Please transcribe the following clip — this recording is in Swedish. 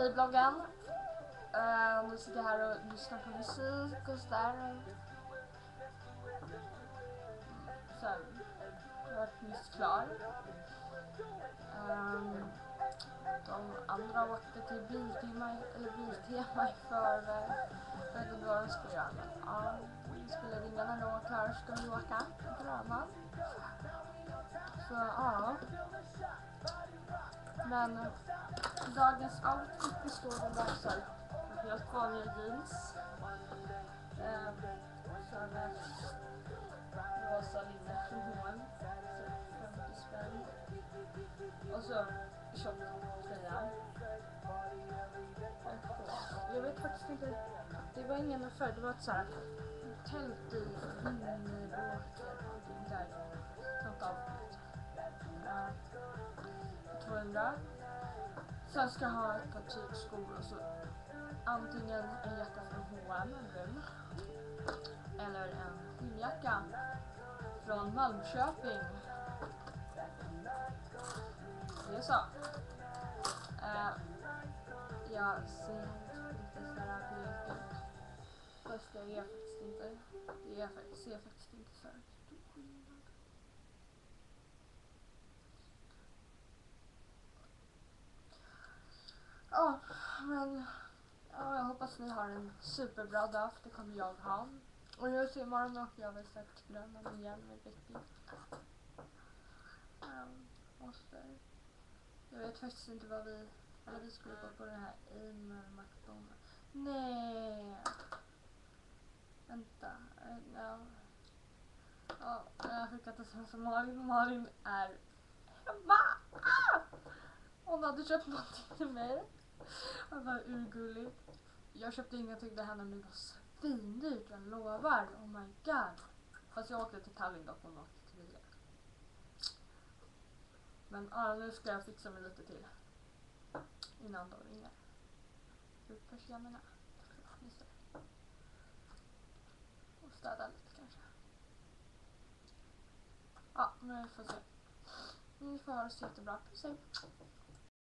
Hej bloggen. Nu sitter jag här och lyssnar på musik och sådär. Så jag är nyss klar. De andra åkte till Biltema i förväg. Jag vet inte vad de skulle göra. Det spelar ingen när de var klara ska vi åka på Grönan. Så ja. Men dagens outfit består av också helt vanliga jeans. Så med rosa linne från H&M, så 50 spänn. Och så tjock tröja. Jag vet faktiskt inte, det var ingen affär, det var ett såhär tält i Vinneråker, där något outfit. 200. Sen ska jag ha ett par tygskor och så antingen en jacka från H&M, en brun, eller en skinnjacka från Malmköping. Det är så. Jag ser inte sådär blek ut. Fast jag är faktiskt inte. Ser faktiskt inte så här stor skillnad. Ja, men jag hoppas ni har en superbra dag, för det kommer jag ha. Och jag ser imorgon åker jag väl säkert till Grönan igen med Becky. Jag vet faktiskt inte vad vi skulle gå på den här McDonald's. Nej. Vänta. Jag fick att det känns som Malin är hemma. Hon hade köpt någonting till mig. Det var urgulligt. Jag köpte ingenting till henne, men det var svindyrt, jag lovar. Oh my god. Fast jag åkte till Tallinn dock, hon åkte till Riga. Men nu ska jag fixa mig lite till innan de ringer. Ut persiennerna. Och städa lite kanske. Ja, men vi får se. Ni får ha det så jättebra. Puss.